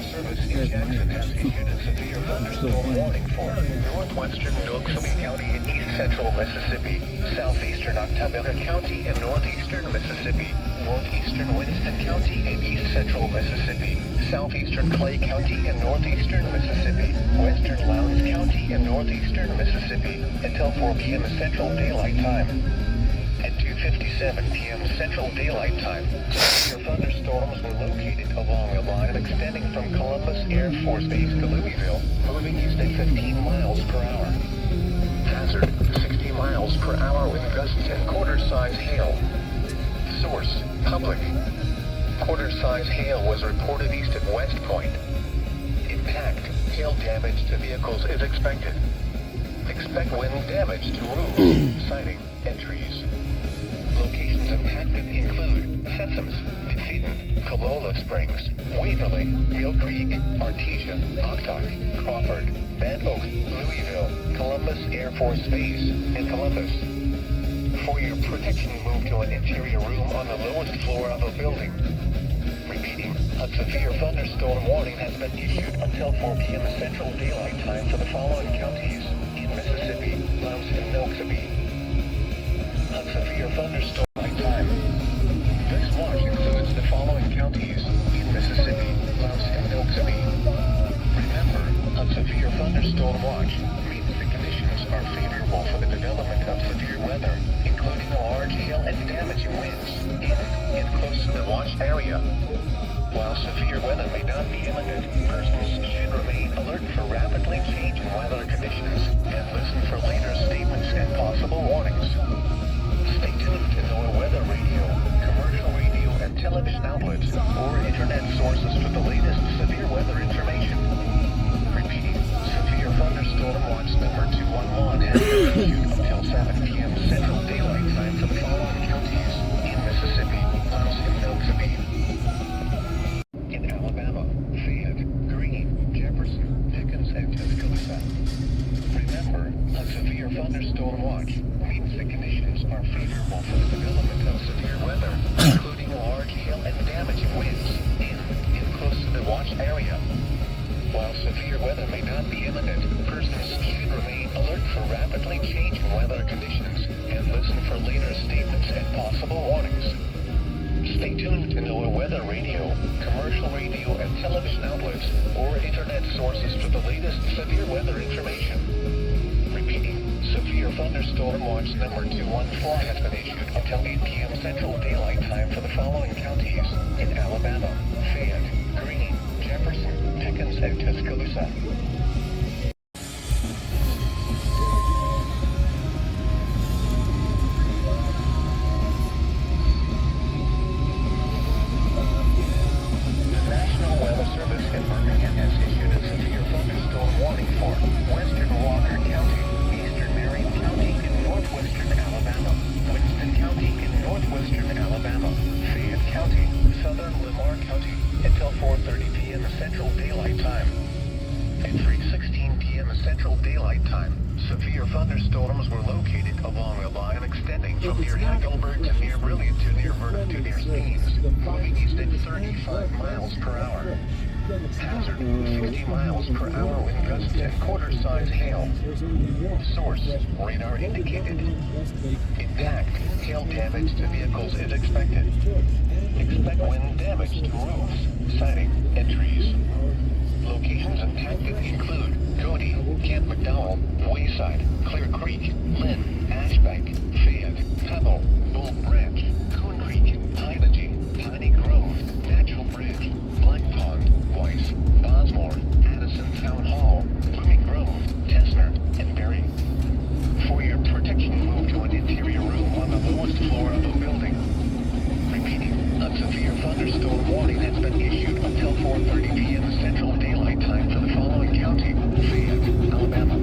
Weather Service in Jackson has issued a severe thunderstorm warning for northwestern Noxubee County in east central Mississippi, southeastern Ottumwa County in northeastern Mississippi, northeastern Winston County in east central Mississippi, southeastern Clay County in northeastern Mississippi, western Lowndes County in northeastern Mississippi, until 4 p.m. Central Daylight Time. At 2:57 p.m. Central Daylight Time, severe thunderstorms were located along a line extending from Columbus Air Force Base to Louisville, moving east at 15 miles per hour. Hazard, 60 miles per hour with gusts and quarter-size hail. Source, public. Quarter-size hail was reported east of West Point. Impact, hail damage to vehicles is expected. Expect wind damage to roofs, siding, and trees. Locations impacted include Sessoms, Decedent, Calola Springs, Waverly, Mill Creek, Artesia, Octok, Crawford, Van Oak, Louisville, Columbus Air Force Base, and Columbus. For your protection, move to an interior room on the lowest floor of a building. Repeating, a severe thunderstorm warning has been issued until 4 p.m. Central Daylight Time for the following counties in Mississippi, Lowndes, and Noxubee. A severe thunderstorm time. This watch includes the following counties in Mississippi, Lowndes, and Noxubee. Remember, a severe thunderstorm watch means the conditions are favorable for the development of severe weather, including large hail and damaging winds in and close to the watch area. While severe weather may not be imminent, persons should remain alert for rapidly changing weather conditions and listen for later statements and possible warnings. Stay tuned to NOAA weather radio, commercial radio and television outlets, or internet sources for the latest severe weather information. Repeating, severe thunderstorm watch number 211 has been issued until 7 p.m. Central Daylight Time for the following counties in Mississippi, Lowndes, and Noxubee. In Alabama, Fayette, Greene, Jefferson, Pickens, and Tuscaloosa. Remember, a severe thunderstorm watch means the conditions are favorable for the development of severe weather, including large hail and damaging winds in and close to the watch area. While severe weather may not be imminent, persons should remain alert for rapidly changing weather conditions and listen for later statements and possible warnings. Stay tuned to NOAA weather radio, commercial radio and television outlets, or internet sources for the latest severe weather information. Repeating, severe thunderstorm watch number 214 has been issued until 8 p.m. Central Daylight Time for the following counties in Alabama, Fayette, Greene, Jefferson, Pickens, and Tuscaloosa. Hazard, 60 miles per hour with gusts and quarter-size hail. Source, radar indicated. Impact, hail damage to vehicles is expected. Expect wind damage to roofs, siding, and trees. Locations impacted include Cody, Camp McDowell, Wayside, Clear Creek, Lynn, Ashbank, Fayette, Pebble, Bull Branch, Coon Creek, Piney, Piney Grove, Natural Bridge, Black Pond, Weiss, Bosmore, Addison Town Hall, Blooming Grove, Tessner, and Berry. For your protection, move to an interior room on the lowest floor of a building. Repeating, a severe thunderstorm warning has been issued until 4:30 p.m. Central Daylight Time for the following county, Fayette, Alabama.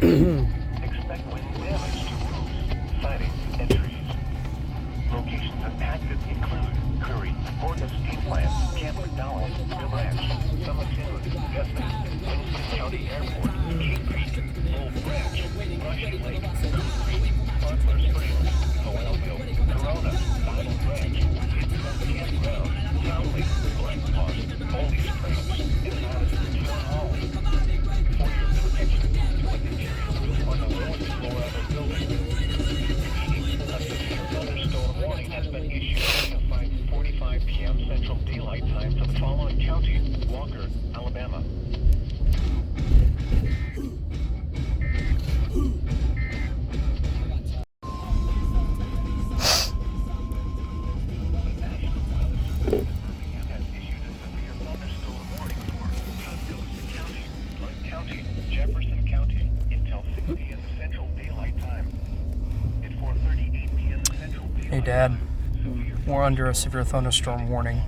Expect wind damage to roofs, siding, and trees. Locations impacted include Curry, Fort Steam Plant, Camp McDonald, Rio Ranch, Summit Inlet, Gusman, Winston County Airport, Cape Creek, Wolf Ranch, Brushy Lake, Coon Creek, Butler Springs, Coelville, Corona, Bottle Ranch, Hidden Campground, Townley, Blank Pond, Holy Springs, and Madison Town Hall. For your protection, to an interior roof on the lowest floor of a building. A severe thunderstorm warning has been issued at 5:45 p.m. Central Daylight Time for the following county: Walker, Alabama. Jefferson County until 6 p.m. Central Daylight Time. At 4:38 p.m. Central Daylight. Hey, Dad. We're under a severe thunderstorm warning.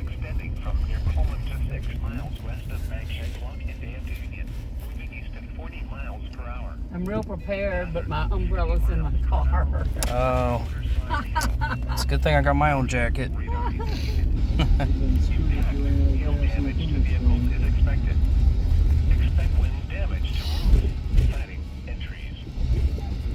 Extending from near Pullman to 6 miles west of Bankhead Block into Union, moving east at 40 miles per hour. I'm real prepared, but my umbrella's in my car. Oh. It's a good thing I got my own jacket. Hail damage to vehicles is expected. Expect wind damage to roofs, siding, and trees.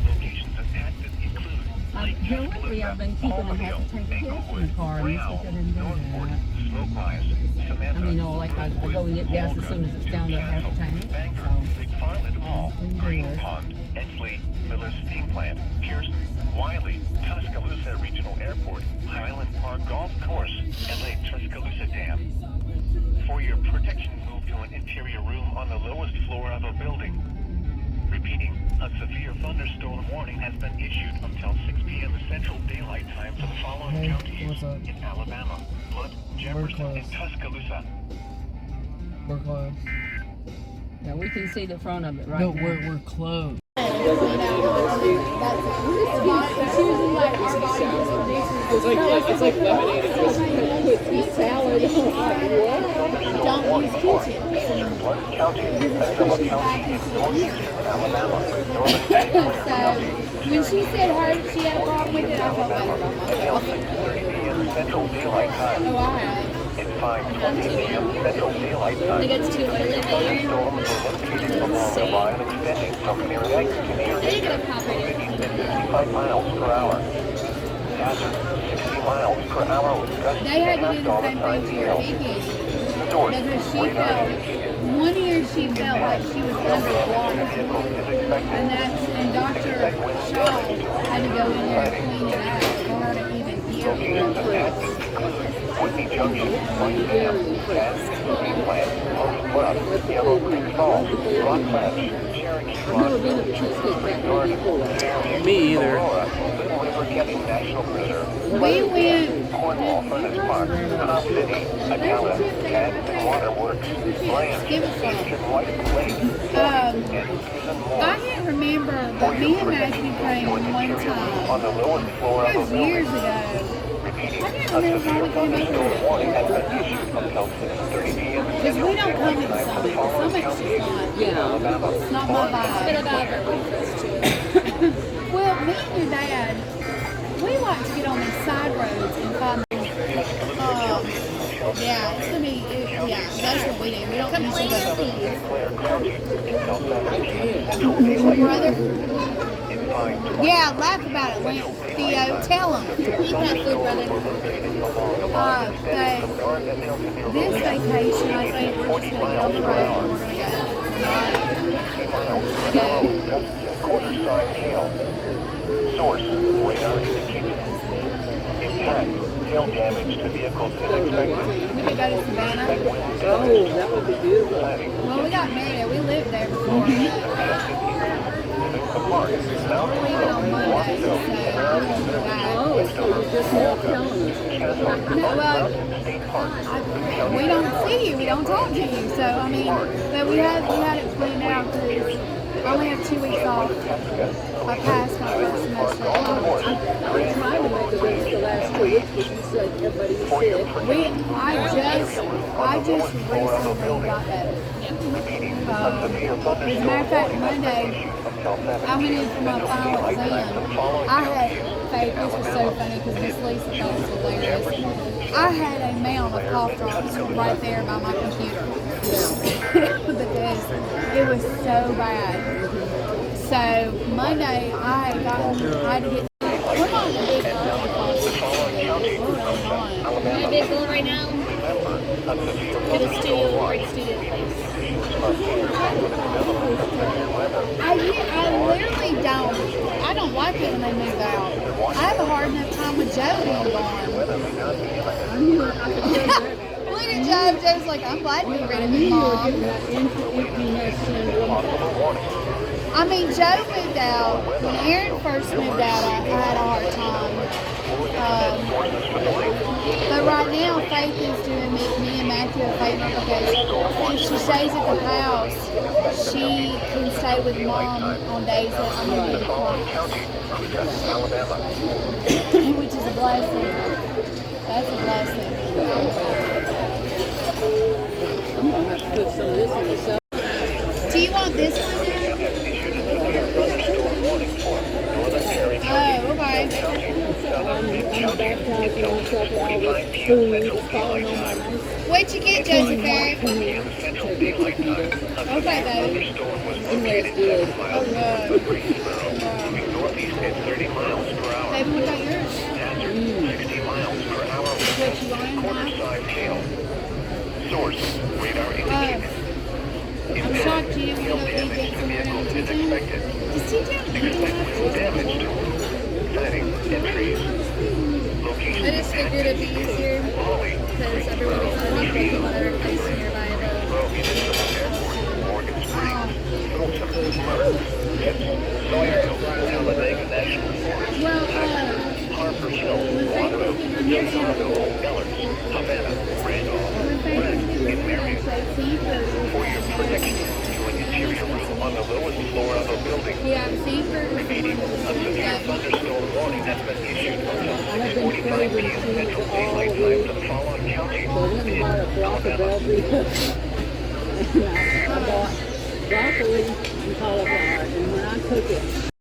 Locations impacted include Lake Lately, I've been keeping them have to take a hit in the car, and this week I didn't do Northport, that. Smoke Rise, Samantha, I mean, like I go and get gas as soon as it's down to half a tank. Bangor, McFarland Hall, Green Pond, Ensley, Miller's Steam Plant, Pierce, Wiley, Tuscaloosa Regional Airport, Highland Park Golf Course, and Lake Tuscaloosa Dam. For your protection, move to an interior room on the lowest floor of a building. Repeating, a severe thunderstorm warning has been issued until 6 p.m. Central Daylight Time for the following counties in Alabama, Blunt, Jefferson, and Tuscaloosa. We're close. Yeah, we can see the front of it right No, now. we're close. It's like lemonade. It's salad. Don't use Q-tips. Blunt County, Bethel County, and northeastern Alabama. When she said she had a problem with it, I felt better about myself. 30 p.m. Central Daylight Time. Oh, I have. At 5:20 p.m. Central Daylight I Time. think it's too early there. Thunderstorms are located along the line extending from Merrimack to near They get a pop moving east at 55 miles per hour. Hazard, 60 miles per hour with gusts They had to and do the same thing to your Vicky. Source, Because she radar felt, indicated. one year she felt like she was underwater. Vehicle is expected. And Dr. Shaw had to go in there and clean it out for her to even hear Locations it. impacted include Whitney Junction, White Dam, Cass, Green Plant, Post Bluff, Yellow Creek Falls, Rock Ledge, Cherokee Rock, Spring Garden, Me either. Aurora, Little River Canyon National Preserve, We went, Cornwall Furnace Park, Top City, Ocala, Cat and Waterworks, Bland, Eastern White Lake, and even more. I can't remember, but me and Matthew came one time. On the lowest floor It of was a years building. ago. Repeating, I a can't remember how we severe came over thunderstorm here. warning has been issued until 6:30 p.m. Because we don't come in the Time for the summit. The following summit's counties just not, in Alabama. it's not my vibe. Well, me and your dad, we like to get on these side roads and find yeah, it's gonna be, yeah, that's what we do. We don't usually go to Clare County until 7 p.m. Central Daylight brother. Time. In Pine, Yeah, laugh about it, Theo. Tell him. This vacation, I think we're just gonna get on the road and we're gonna go. Quarter-side hail. Source, radar indicated. Impact, hail damage to vehicles is expected. We could go to Savannah. That would be beautiful. Well, we got married there. We lived there before. The park, Mount We're leaving on Monday, so we don't see you, we don't talk to you. So I mean, but we had it planned out because I only have 2 weeks off. I passed my first semester of college. I'm trying to make the rest of the last 2 weeks, but you said everybody was sick. I just recently got better. As a matter of fact, Monday, I went in for my final exam. I had, Faith, this was so funny because Miss Lisa thought it was hilarious. I had a mound of cough drops right there by my computer. Because it was so bad. So Monday, I had to get. We're on the big Am I big girl right now? At a studio or a studio place. I literally I don't like it when they move out. I have a hard enough time with Joe being gone. Look at Joe. Joe's like, I'm glad to be rid of his mom. I mean, Joe moved out. When Aaron first moved out, I had a hard time. But right now, Faith is doing me and Matthew a favor because if she stays at the house, she can stay with mom on days that I'm going to be close. Which is a blessing. That's a blessing. I'm going to have to put some of this in the cell. Do you want this one now? Oh, okay. I'm baptizing myself with all this food that's falling on my nose. What'd you get, Joseph Eric? Okay, baby. Anyway, it's good. Oh, good. Baby, what about yours? 60 miles per hour. What you want? Quarter-size hail. Source, radar indicated. I'm shocked you didn't go eat it from around TJ. Does TJ have Damaged. Setting, entries. Location. I just figured it'd be easier because everyone is going to be whatever place nearby. Morgan Springs. Sawyer, Talladega National Forest. Harper Hill, Waterloo, Ellers, Havana, Randolph, and Marion. For your protection, to an interior room on the lowest floor of a building. Yeah, Seaford. Repeating, a severe thunderstorm warning has been issued until 6:45 p.m. Central Daylight Time to the following counties in Alabama. I bought broccoli and cauliflower, and when I cook it,